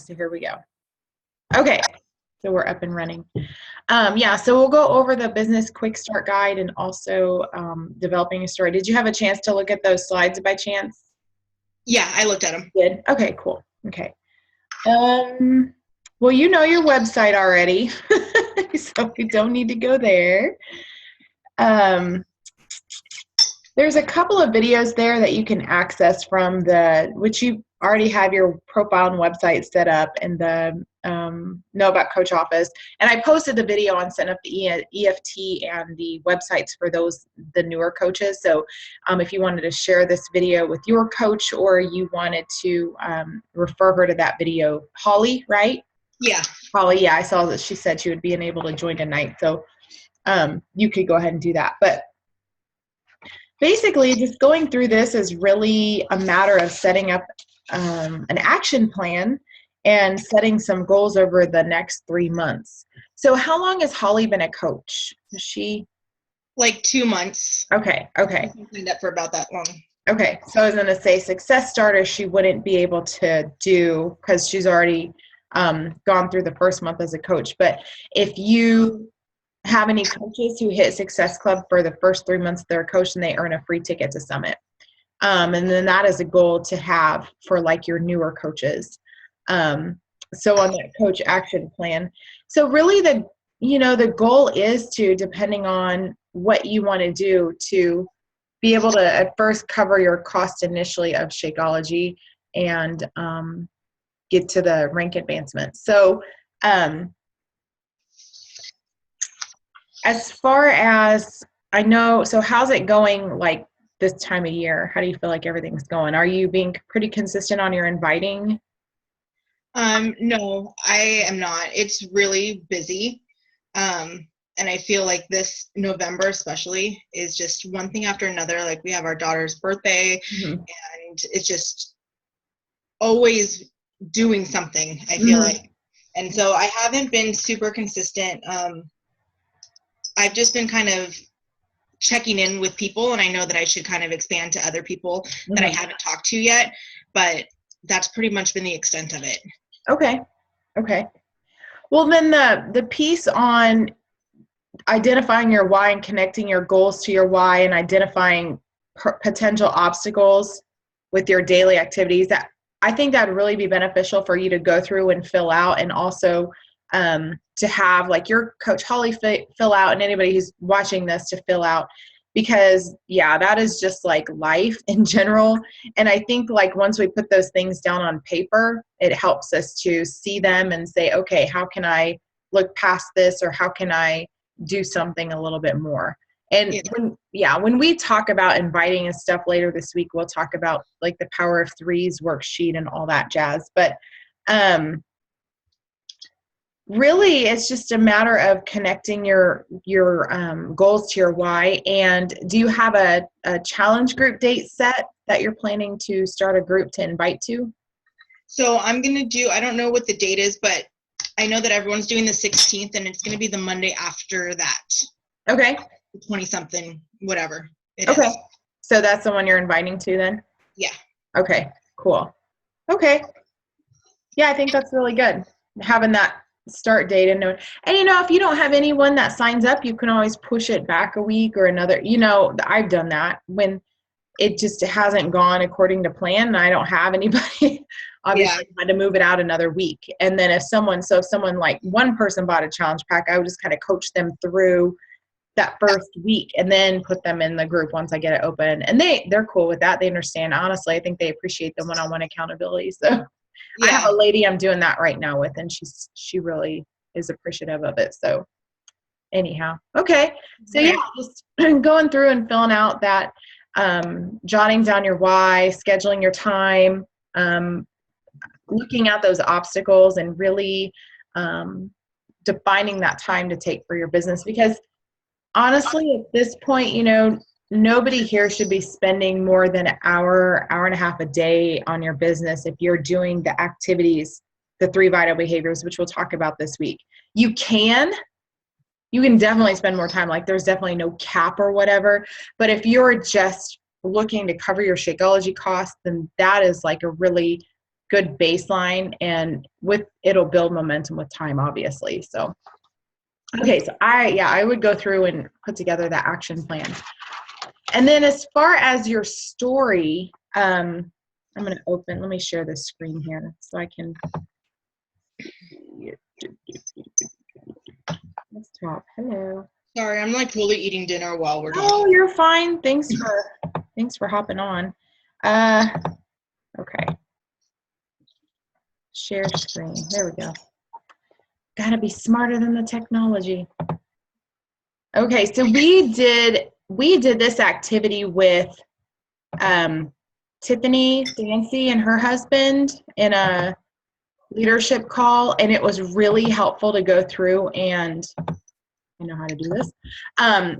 So here we go. Okay, so we're up and running. Yeah, so we'll go over the business quick start guide and also developing a story. Did you have a chance to look at those slides by chance? Yeah, I looked at them. Good. Okay, cool. Okay. Well, you know your website already, so we don't need to go there. There's a couple of videos there that you can access from which you already have your profile and website set up in the Know About Coach office. And I posted the video on setting up the EFT and the websites for the newer coaches. So if you wanted to share this video with your coach or you wanted to refer her to that video, Holly, right? Yeah. Holly, yeah, I saw that she said she would be able to join tonight. So you could go ahead and do that. But basically, just going through this is really a matter of setting up an action plan and setting some goals over the next 3 months. So how long has Holly been a coach? Is she? Like 2 months. Okay. I signed up for about that long. Okay, so I was going to say Success Starter she wouldn't be able to do because she's already gone through the first month as a coach. But if you have any coaches who hit Success Club for the first 3 months they're a coach, and they earn a free ticket to Summit. And then that is a goal to have for like your newer coaches. So on that coach action plan. So really the goal is to, depending on what you want to do, to be able to at first cover your cost initially of Shakeology and get to the rank advancement. So as far as I know, so how's it going like this time of year? How do you feel like everything's going? Are you being pretty consistent on your inviting? No, I am not. It's really busy. And I feel like this November especially is just one thing after another. Like we have our daughter's birthday and it's just always doing something, I feel like. And so I haven't been super consistent. I've just been kind of checking in with people, and I know that I should kind of expand to other people that I haven't talked to yet, but that's pretty much been the extent of it. Okay. Well, then the piece on identifying your why and connecting your goals to your why and identifying potential obstacles with your daily activities, that I think that would really be beneficial for you to go through and fill out, and also to have like your coach Holly fill out, and anybody who's watching this to fill out, because yeah, that is just like life in general. And I think like once we put those things down on paper, it helps us to see them and say, okay, how can I look past this, or how can I do something a little bit more? And when we talk about inviting and stuff later this week, we'll talk about like the Power of Threes worksheet and all that jazz. But really, it's just a matter of connecting your goals to your why. And do you have a challenge group date set that you're planning to start a group to invite to? So I'm going to do, I don't know what the date is, but I know that everyone's doing the 16th, and it's going to be the Monday after that. Okay. 20-something, whatever it is. So that's the one you're inviting to then? Yeah. Okay, cool. Okay. Yeah, I think that's really good, having that start date and know. And if you don't have anyone that signs up, you can always push it back a week or another. I've done that when it just hasn't gone according to plan and I don't have anybody. Obviously, I had to move it out another week. And then if someone like one person bought a challenge pack, I would just kind of coach them through that first week and then put them in the group once I get it open. And they're cool with that. They understand. Honestly, I think they appreciate the one-on-one accountability. So I have a lady I'm doing that right now with, and she really is appreciative of it. So anyhow, okay. So just going through and filling out that, jotting down your why, scheduling your time, looking at those obstacles, and really defining that time to take for your business. Because honestly, at this point, nobody here should be spending more than an hour and a half a day on your business if you're doing the activities, the 3 vital behaviors, which we'll talk about this week. You can definitely spend more time. Like there's definitely no cap or whatever. But if you're just looking to cover your Shakeology costs, then that is like a really good baseline, and it'll build momentum with time, obviously. So, okay. So I would go through and put together that action plan. And then as far as your story, I'm going to let me share this screen here so I can, let's talk. Hello. Sorry, I'm like totally eating dinner while we're talking. Oh, you're fine. Thanks for hopping on. Okay. Share screen. There we go. Gotta be smarter than the technology. Okay, so we did this activity with Tiffany Dancy and her husband in a leadership call, and it was really helpful to go through, and I know how to do this,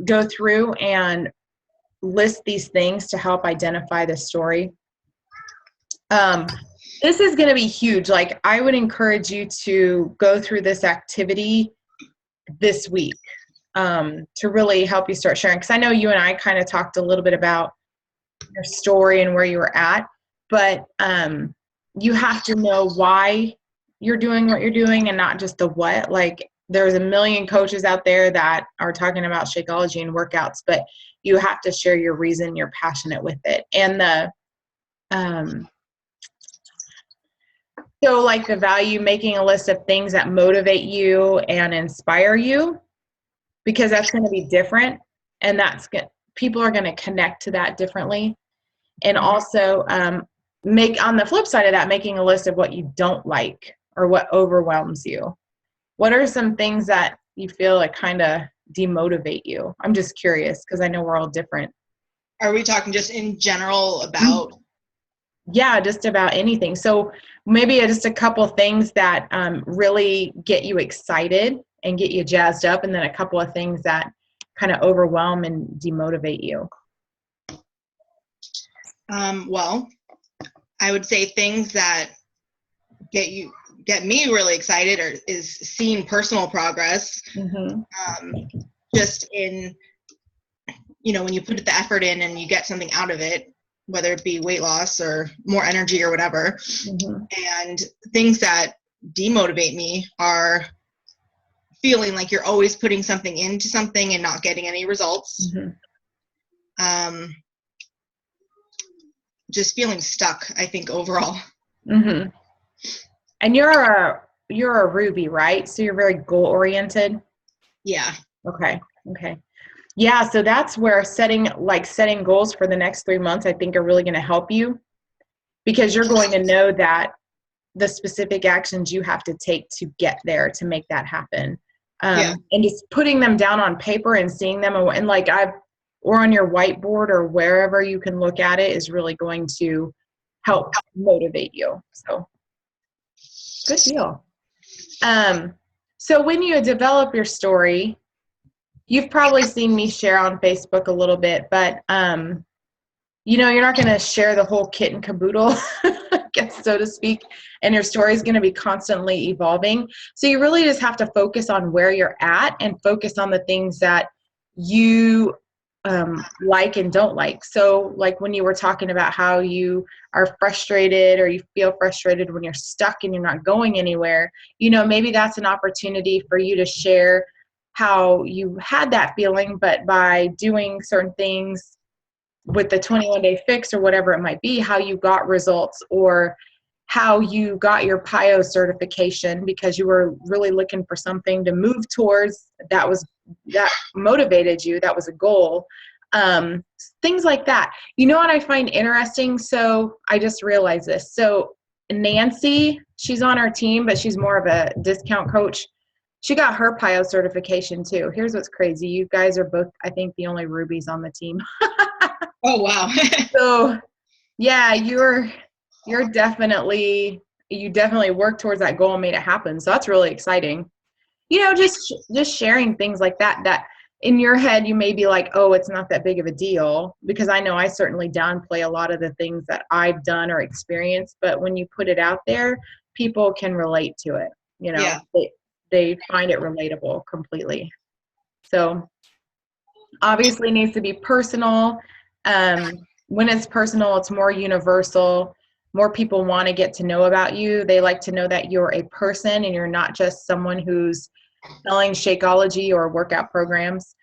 go through and list these things to help identify the story. This is going to be huge. Like, I would encourage you to go through this activity this week to really help you start sharing. Because I know you and I kind of talked a little bit about your story and where you were at, but you have to know why you're doing what you're doing and not just the what. Like, there's a million coaches out there that are talking about Shakeology and workouts, but you have to share your reason, you're passionate with it. And so like the value, making a list of things that motivate you and inspire you, because that's going to be different, and people are going to connect to that differently. And also on the flip side of that, making a list of what you don't like or what overwhelms you. What are some things that you feel like kind of demotivate you? I'm just curious because I know we're all different. Are we talking just in general about? Yeah, just about anything. So maybe just a couple things that really get you excited and get you jazzed up, and then a couple of things that kind of overwhelm and demotivate you. Well, I would say things that get me really excited is seeing personal progress. Mm-hmm. Just in, when you put the effort in and you get something out of it, whether it be weight loss or more energy or whatever. Mm-hmm. And things that demotivate me are feeling like you're always putting something into something and not getting any results. Mm-hmm. Just feeling stuck, I think, overall. Mm-hmm. And you're a Ruby, right? So you're very goal oriented. Yeah. Okay. Yeah, so that's where setting goals for the next 3 months, I think, are really going to help you, because you're going to know that the specific actions you have to take to get there to make that happen. And just putting them down on paper and seeing them or on your whiteboard or wherever you can look at it is really going to help motivate you. So good deal. So when you develop your story, you've probably seen me share on Facebook a little bit, but you're not going to share the whole kit and caboodle, I guess, so to speak, and your story is going to be constantly evolving. So you really just have to focus on where you're at and focus on the things that you like and don't like. So like when you were talking about how you are frustrated or you feel frustrated when you're stuck and you're not going anywhere, maybe that's an opportunity for you to share how you had that feeling, but by doing certain things with the 21-day fix or whatever it might be, how you got results, or how you got your PIO certification because you were really looking for something to move towards that motivated you, that was a goal. Things like that. What I find interesting? So I just realized this. So Nancy, she's on our team, but she's more of a discount coach. She got her PIO certification too. Here's what's crazy. You guys are both, I think, the only Rubies on the team. Oh, wow. So yeah, you definitely worked towards that goal and made it happen. So that's really exciting. Just sharing things like that in your head, you may be like, oh, it's not that big of a deal, because I know I certainly downplay a lot of the things that I've done or experienced, but when you put it out there, people can relate to it. Yeah. They find it relatable completely. So obviously it needs to be personal. When it's personal, it's more universal. more people want to get to know about you. They like to know that you're a person and you're not just someone who's selling Shakeology or workout programs.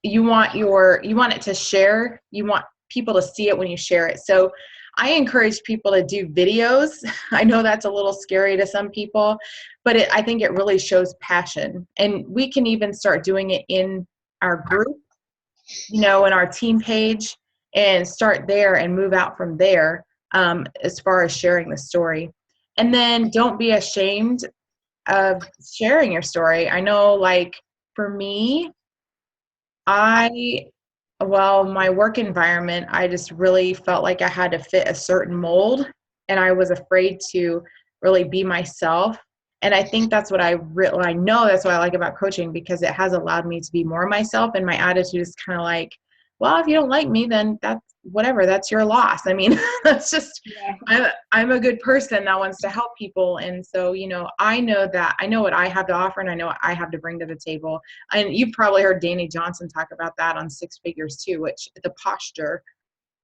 You want it to share. You want people to see it when you share it. So I encourage people to do videos. I know that's a little scary to some people, but I think it really shows passion. And we can even start doing it in our group, in our team page, and start there and move out from there, as far as sharing the story. And then don't be ashamed of sharing your story. I know, like, for me, my work environment, I just really felt like I had to fit a certain mold, and I was afraid to really be myself. And I think that's what I know that's what I like about coaching, because it has allowed me to be more myself. And my attitude is kind of like, well, if you don't like me, then that's whatever, that's your loss. I mean, that's just, I'm a good person that wants to help people. And so, I know what I have to offer, and I know what I have to bring to the table. And you've probably heard Danny Johnson talk about that on Six Figures too, which the posture,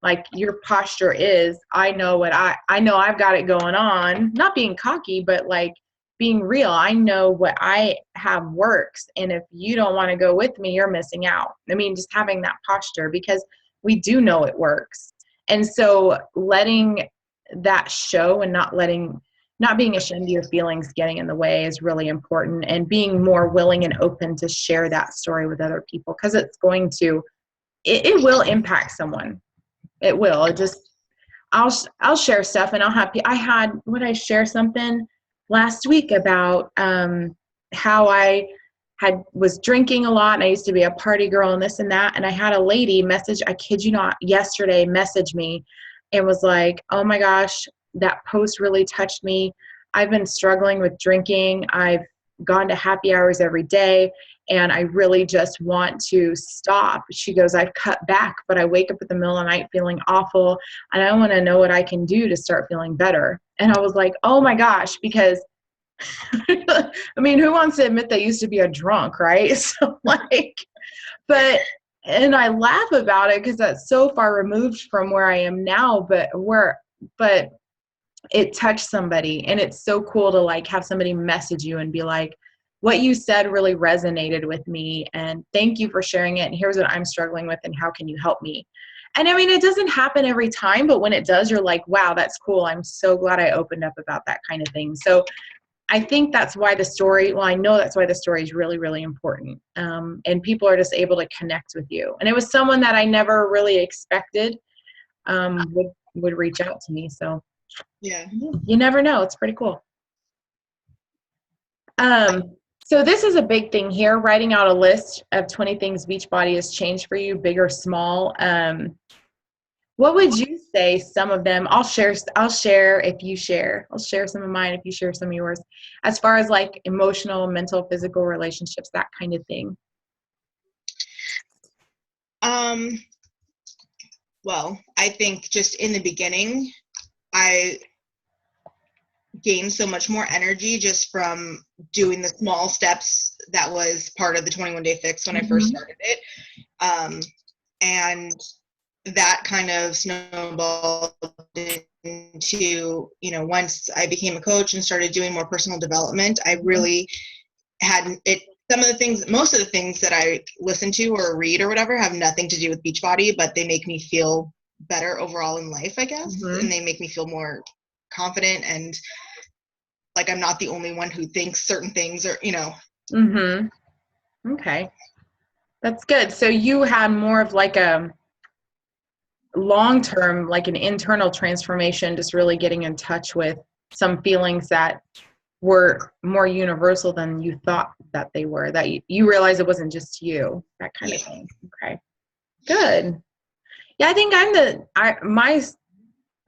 like your posture is, I know I've got it going on, not being cocky, but like being real. I know what I have works. And if you don't want to go with me, you're missing out. I mean, just having that posture, because we do know it works. And so letting that show and not being ashamed of your feelings getting in the way is really important, and being more willing and open to share that story with other people, because it will impact someone. It will. I'll share stuff, and I share something last week about how I was drinking a lot, and I used to be a party girl and this and that. And I had a lady I kid you not, yesterday message me and was like, oh my gosh, that post really touched me. I've been struggling with drinking. I've gone to happy hours every day, and I really just want to stop. She goes, I've cut back, but I wake up in the middle of the night feeling awful, and I want to know what I can do to start feeling better. And I was like, oh my gosh, because I mean, who wants to admit they used to be a drunk, right? So and I laugh about it because that's so far removed from where I am now, but it touched somebody, and it's so cool to like have somebody message you and be like, what you said really resonated with me, and thank you for sharing it, and here's what I'm struggling with, and how can you help me? And I mean, it doesn't happen every time, but when it does, you're like, wow, that's cool. I'm so glad I opened up about that kind of thing. So I think I know that's why the story is really, really important. And people are just able to connect with you. And it was someone that I never really expected would reach out to me. So yeah, you never know. It's pretty cool. So this is a big thing here, writing out a list of 20 things Beachbody has changed for you, big or small. What would you say some of them? I'll share if you share. I'll share some of mine if you share some of yours, as far as like emotional, mental, physical relationships, that kind of thing. Well, I think just in the beginning, I gained so much more energy just from doing the small steps that was part of the 21 Day Fix when I first started it. And that kind of snowballed into, once I became a coach and started doing more personal development, I really had it. Most of the things that I listen to or read or whatever have nothing to do with Beachbody, but they make me feel better overall in life, I guess. And they make me feel more confident, and like I'm not the only one who thinks certain things, or Okay, that's good. So you had more of like a long-term, like an internal transformation, just really getting in touch with some feelings that were more universal than you thought that they were, that you realize it wasn't just you, that kind of thing. Okay, good. Yeah, I think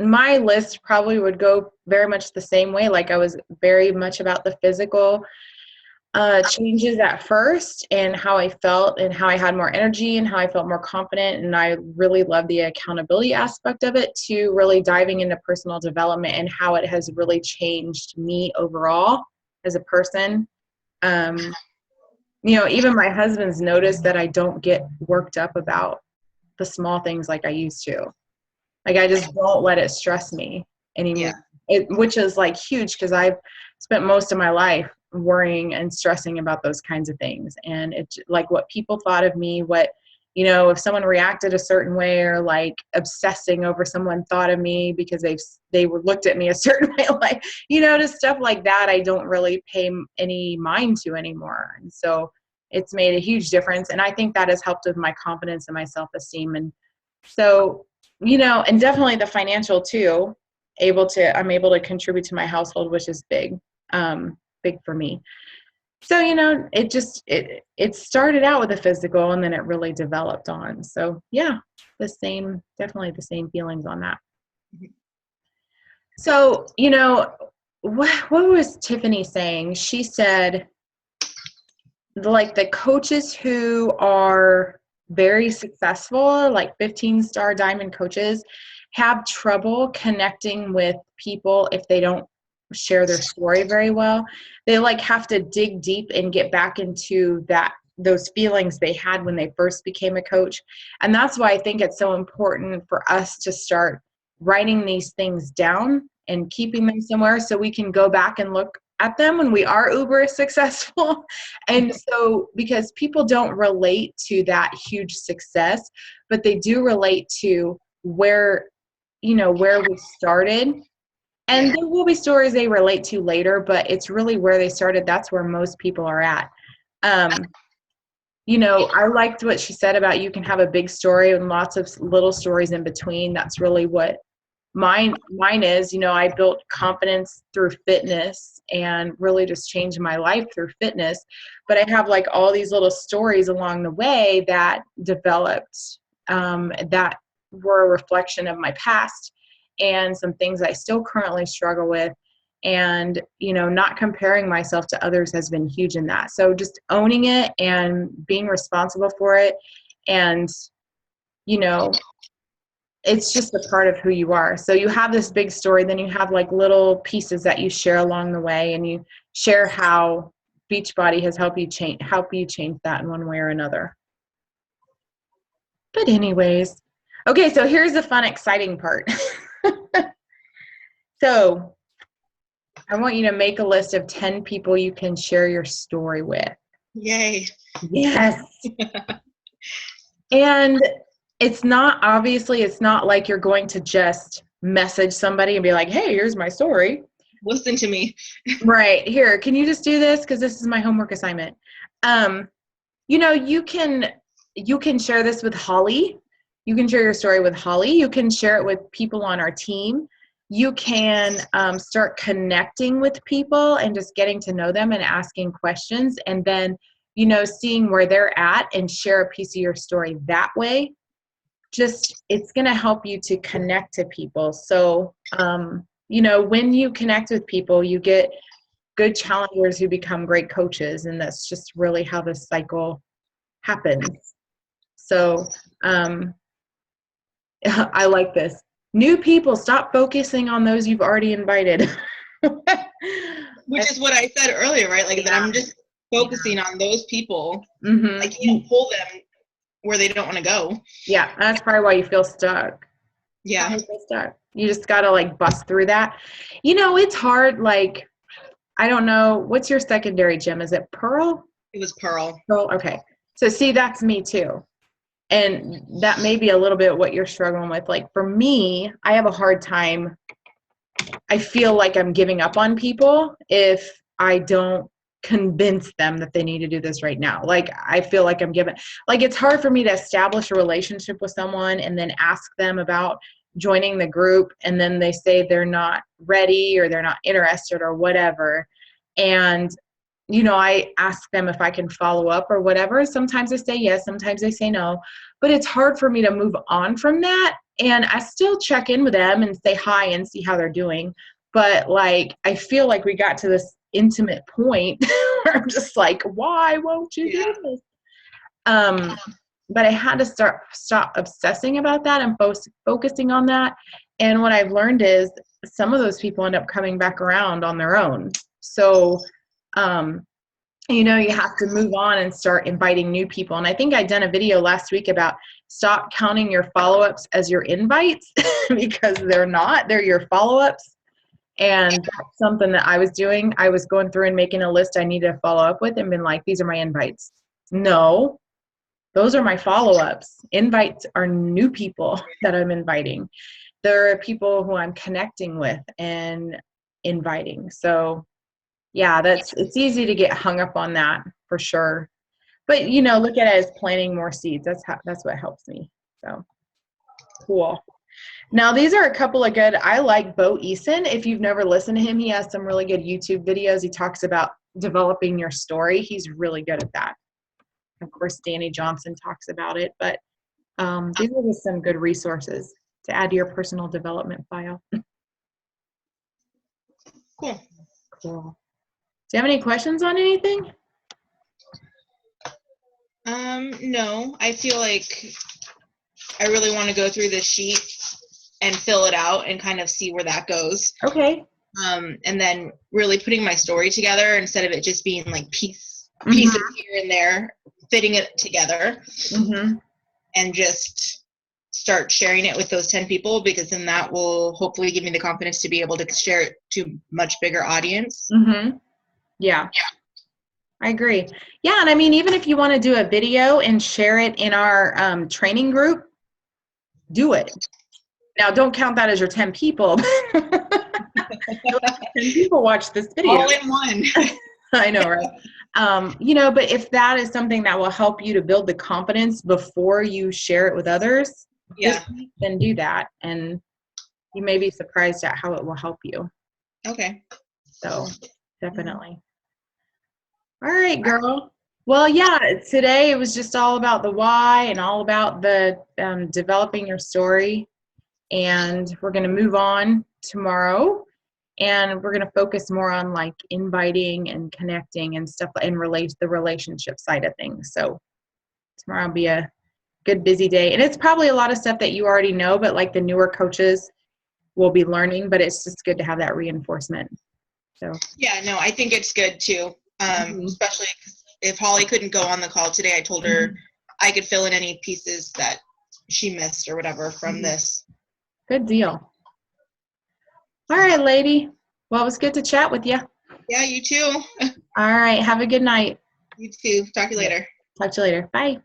my list probably would go very much the same way. Like I was very much about the physical changes at first, and how I felt, and how I had more energy, and how I felt more confident. And I really love the accountability aspect of it, to really diving into personal development and how it has really changed me overall as a person. Even my husband's noticed that I don't get worked up about the small things like I used to. Like, I just don't let it stress me anymore. Which is like huge, because I've spent most of my life worrying and stressing about those kinds of things. And it's like what people thought of me, what, if someone reacted a certain way, or like obsessing over someone thought of me because they were looked at me a certain way, like, just stuff like that, I don't really pay any mind to anymore. And so it's made a huge difference. And I think that has helped with my confidence and my self-esteem. And so, and definitely the financial too, I'm able to contribute to my household, which is big for me. So, it started out with the physical, and then it really developed on. So yeah, definitely the same feelings on that. So, what was Tiffany saying? She said, like, the coaches who are very successful, like 15-star diamond coaches, have trouble connecting with people if they don't share their story very well. They like have to dig deep and get back into those feelings they had when they first became a coach. And that's why I think it's so important for us to start writing these things down and keeping them somewhere, so we can go back and look at them when we are uber successful. And so, because people don't relate to that huge success, but they do relate to where we started. And there will be stories they relate to later, but it's really where they started. That's where most people are at. I liked what she said about you can have a big story and lots of little stories in between. That's really what mine is. I built confidence through fitness and really just changed my life through fitness. But I have like all these little stories along the way that developed, that were a reflection of my past and some things I still currently struggle with. And, not comparing myself to others has been huge in that. So just owning it and being responsible for it. And, it's just a part of who you are. So you have this big story, then you have like little pieces that you share along the way, and you share how Beachbody has helped you change that in one way or another. But anyways, okay, so here's the fun, exciting part. So I want you to make a list of 10 people you can share your story with. Yay. Yes. And it's not like you're going to just message somebody and be like, hey, here's my story. Listen to me. Right. Here, can you just do this? Because this is my homework assignment. You can share this with Holly. You can share your story with Holly. You can share it with people on our team. You can start connecting with people and just getting to know them and asking questions, and then, seeing where they're at and share a piece of your story that way. It's going to help you to connect to people. So, when you connect with people, you get good challengers who become great coaches. And that's just really how this cycle happens. So, I like this. New people, stop focusing on those you've already invited. Which is what I said earlier, right? Like, that I'm just focusing on those people. Mm-hmm. I can't pull them where they don't want to go. Yeah, that's probably why you feel stuck. Yeah. You feel stuck. You just got to like bust through that. It's hard. Like, I don't know. What's your secondary gym? Is it Pearl? It was Pearl. Pearl. Okay. So see, that's me too. And that may be a little bit what you're struggling with. Like for me, I have a hard time. I feel like I'm giving up on people if I don't convince them that they need to do this right now. Like I feel like it's hard for me to establish a relationship with someone and then ask them about joining the group, and then they say they're not ready or they're not interested or whatever. And I ask them if I can follow up or whatever. Sometimes they say yes, sometimes they say no, but it's hard for me to move on from that. And I still check in with them and say hi and see how they're doing. But like, I feel like we got to this intimate point where I'm just like, why won't you do this? But I had to stop obsessing about that and focusing on that. And what I've learned is some of those people end up coming back around on their own. So you know, you have to move on and start inviting new people. And I think I'd done a video last week about stop counting your follow-ups as your invites because they're not, they're your follow-ups. And that's something that I was doing. I was going through and making a list I needed to follow up with and been like, these are my invites. No, those are my follow-ups. Invites are new people that I'm inviting. There are people who I'm connecting with and inviting. So yeah, it's easy to get hung up on that for sure. But you know, look at it as planting more seeds. That's what helps me. So cool. Now these are a couple of good, I like Bo Eason. If you've never listened to him, he has some really good YouTube videos. He talks about developing your story. He's really good at that. Of course, Danny Johnson talks about it, but these are just some good resources to add to your personal development file. Cool. Cool. Do you have any questions on anything? No, I feel like I really want to go through this sheet and fill it out and kind of see where that goes. Okay. And then really putting my story together instead of it just being like pieces here and there, fitting it together, and just start sharing it with those 10 people, because then that will hopefully give me the confidence to be able to share it to a much bigger audience. Yeah. I agree. Yeah, and I mean, even if you want to do a video and share it in our training group, do it. Now, don't count that as your 10 people. 10 people watch this video. All in one. I know, right? You know, but if that is something that will help you to build the confidence before you share it with others, then do that. And you may be surprised at how it will help you. Okay. So, definitely. All right, girl. Well, yeah, today it was just all about the why and all about the developing your story. And we're going to move on tomorrow, and we're going to focus more on like inviting and connecting and stuff and the relationship side of things. So tomorrow will be a good busy day. And it's probably a lot of stuff that you already know, but like the newer coaches will be learning, but it's just good to have that reinforcement. So yeah, no, I think it's good too. Especially if Holly couldn't go on the call today, I told her I could fill in any pieces that she missed or whatever from this. Good deal. All right, lady. Well, it was good to chat with you. Yeah, you too. All right. Have a good night. You too. Talk to you later. Talk to you later. Bye.